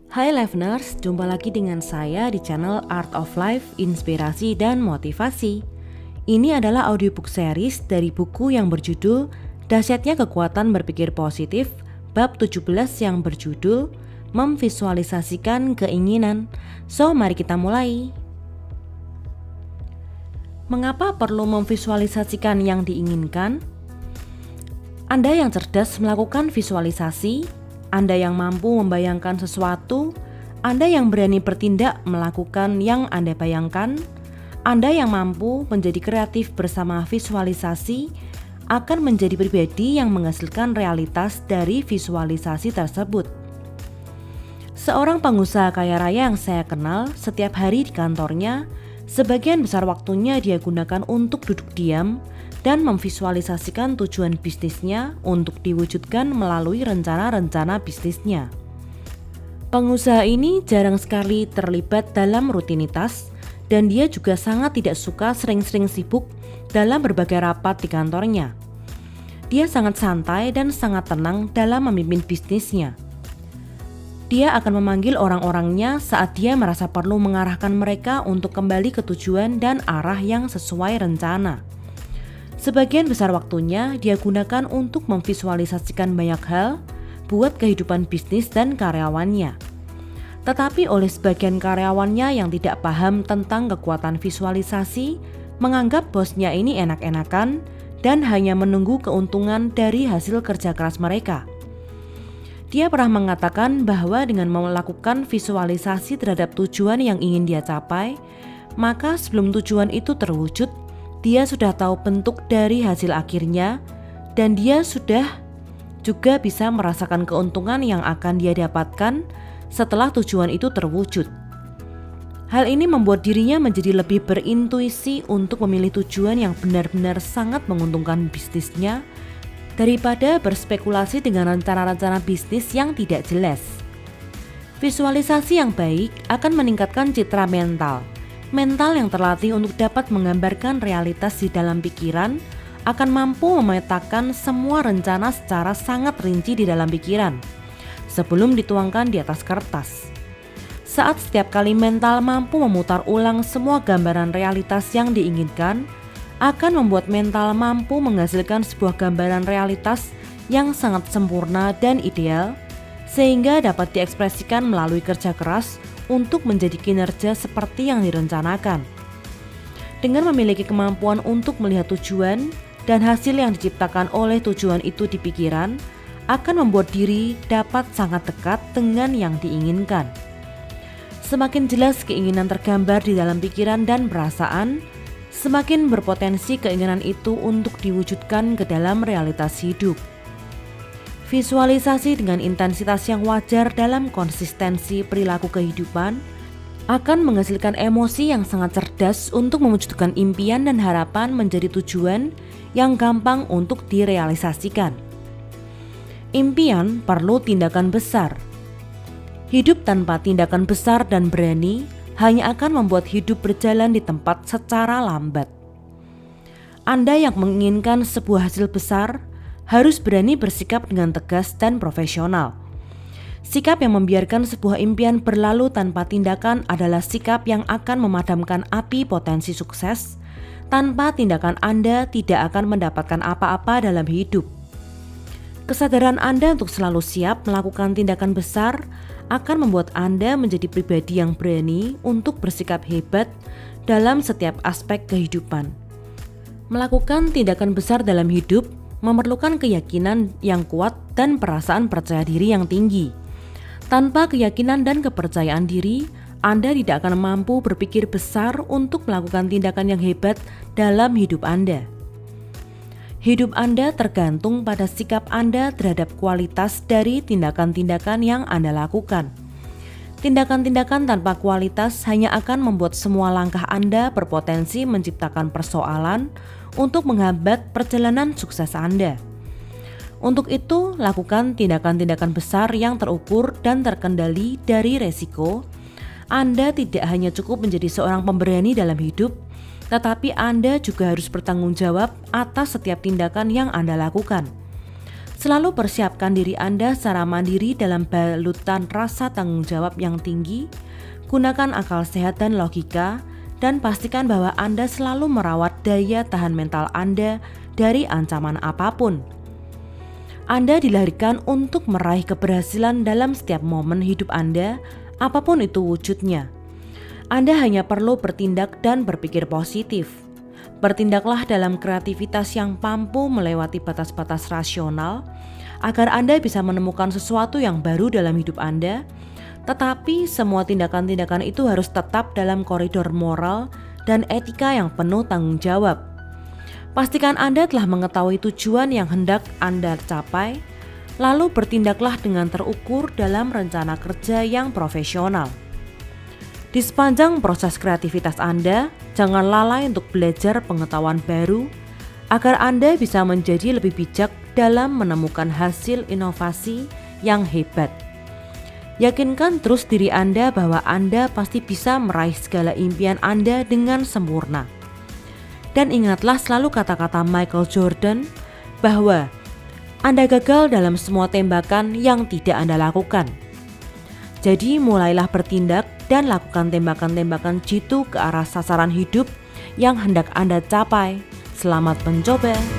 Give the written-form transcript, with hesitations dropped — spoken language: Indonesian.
Hai Liveners, jumpa lagi dengan saya di channel Art of Life, Inspirasi dan Motivasi. Ini adalah audiobook series dari buku yang berjudul Dahsyatnya Kekuatan Berpikir Positif, bab 17 yang berjudul Memvisualisasikan Keinginan. So, mari kita mulai. Mengapa perlu memvisualisasikan yang diinginkan? Anda yang cerdas melakukan visualisasi, Anda yang mampu membayangkan sesuatu, Anda yang berani bertindak melakukan yang Anda bayangkan, Anda yang mampu menjadi kreatif bersama visualisasi akan menjadi pribadi yang menghasilkan realitas dari visualisasi tersebut. Seorang pengusaha kaya raya yang saya kenal, setiap hari di kantornya, sebagian besar waktunya dia gunakan untuk duduk diam dan memvisualisasikan tujuan bisnisnya untuk diwujudkan melalui rencana-rencana bisnisnya. Pengusaha ini jarang sekali terlibat dalam rutinitas dan dia juga sangat tidak suka sering-sering sibuk dalam berbagai rapat di kantornya. Dia sangat santai dan sangat tenang dalam memimpin bisnisnya. Dia akan memanggil orang-orangnya saat dia merasa perlu mengarahkan mereka untuk kembali ke tujuan dan arah yang sesuai rencana. Sebagian besar waktunya dia gunakan untuk memvisualisasikan banyak hal buat kehidupan bisnis dan karyawannya. Tetapi oleh sebagian karyawannya yang tidak paham tentang kekuatan visualisasi, menganggap bosnya ini enak-enakan dan hanya menunggu keuntungan dari hasil kerja keras mereka. Dia pernah mengatakan bahwa dengan melakukan visualisasi terhadap tujuan yang ingin dia capai, maka sebelum tujuan itu terwujud, dia sudah tahu bentuk dari hasil akhirnya dan dia sudah juga bisa merasakan keuntungan yang akan dia dapatkan setelah tujuan itu terwujud. Hal ini membuat dirinya menjadi lebih berintuisi untuk memilih tujuan yang benar-benar sangat menguntungkan bisnisnya daripada berspekulasi dengan rencana-rencana bisnis yang tidak jelas. Visualisasi yang baik akan meningkatkan citra mental. Mental yang terlatih untuk dapat menggambarkan realitas di dalam pikiran akan mampu memetakan semua rencana secara sangat rinci di dalam pikiran sebelum dituangkan di atas kertas. Saat setiap kali mental mampu memutar ulang semua gambaran realitas yang diinginkan, akan membuat mental mampu menghasilkan sebuah gambaran realitas yang sangat sempurna dan ideal, sehingga dapat diekspresikan melalui kerja keras untuk menjadi kinerja seperti yang direncanakan. Dengan memiliki kemampuan untuk melihat tujuan dan hasil yang diciptakan oleh tujuan itu di pikiran, akan membuat diri dapat sangat dekat dengan yang diinginkan. Semakin jelas keinginan tergambar di dalam pikiran dan perasaan, semakin berpotensi keinginan itu untuk diwujudkan ke dalam realitas hidup. Visualisasi dengan intensitas yang wajar dalam konsistensi perilaku kehidupan akan menghasilkan emosi yang sangat cerdas untuk mewujudkan impian dan harapan menjadi tujuan yang gampang untuk direalisasikan. Impian perlu tindakan besar. Hidup tanpa tindakan besar dan berani hanya akan membuat hidup berjalan di tempat secara lambat. Anda yang menginginkan sebuah hasil besar harus berani bersikap dengan tegas dan profesional. Sikap yang membiarkan sebuah impian berlalu tanpa tindakan adalah sikap yang akan memadamkan api potensi sukses. Tanpa tindakan Anda tidak akan mendapatkan apa-apa dalam hidup. Kesadaran Anda untuk selalu siap melakukan tindakan besar akan membuat Anda menjadi pribadi yang berani untuk bersikap hebat dalam setiap aspek kehidupan. Melakukan tindakan besar dalam hidup memerlukan keyakinan yang kuat dan perasaan percaya diri yang tinggi. Tanpa keyakinan dan kepercayaan diri, Anda tidak akan mampu berpikir besar untuk melakukan tindakan yang hebat dalam hidup Anda. Hidup Anda tergantung pada sikap Anda terhadap kualitas dari tindakan-tindakan yang Anda lakukan. Tindakan-tindakan tanpa kualitas hanya akan membuat semua langkah Anda berpotensi menciptakan persoalan untuk menghambat perjalanan sukses Anda. Untuk itu, lakukan tindakan-tindakan besar yang terukur dan terkendali dari resiko. Anda tidak hanya cukup menjadi seorang pemberani dalam hidup, tetapi Anda juga harus bertanggung jawab atas setiap tindakan yang Anda lakukan. Selalu persiapkan diri Anda secara mandiri dalam balutan rasa tanggung jawab yang tinggi. Gunakan akal sehat dan logika, dan pastikan bahwa Anda selalu merawat daya tahan mental Anda dari ancaman apapun. Anda dilahirkan untuk meraih keberhasilan dalam setiap momen hidup Anda, apapun itu wujudnya. Anda hanya perlu bertindak dan berpikir positif. Bertindaklah dalam kreativitas yang mampu melewati batas-batas rasional, agar Anda bisa menemukan sesuatu yang baru dalam hidup Anda. Tetapi semua tindakan-tindakan itu harus tetap dalam koridor moral dan etika yang penuh tanggung jawab. Pastikan Anda telah mengetahui tujuan yang hendak Anda capai, lalu bertindaklah dengan terukur dalam rencana kerja yang profesional. Di sepanjang proses kreativitas Anda, jangan lalai untuk belajar pengetahuan baru, agar Anda bisa menjadi lebih bijak dalam menemukan hasil inovasi yang hebat. Yakinkan terus diri Anda bahwa Anda pasti bisa meraih segala impian Anda dengan sempurna. Dan ingatlah selalu kata-kata Michael Jordan bahwa Anda gagal dalam semua tembakan yang tidak Anda lakukan. Jadi mulailah bertindak dan lakukan tembakan-tembakan jitu ke arah sasaran hidup yang hendak Anda capai. Selamat mencoba.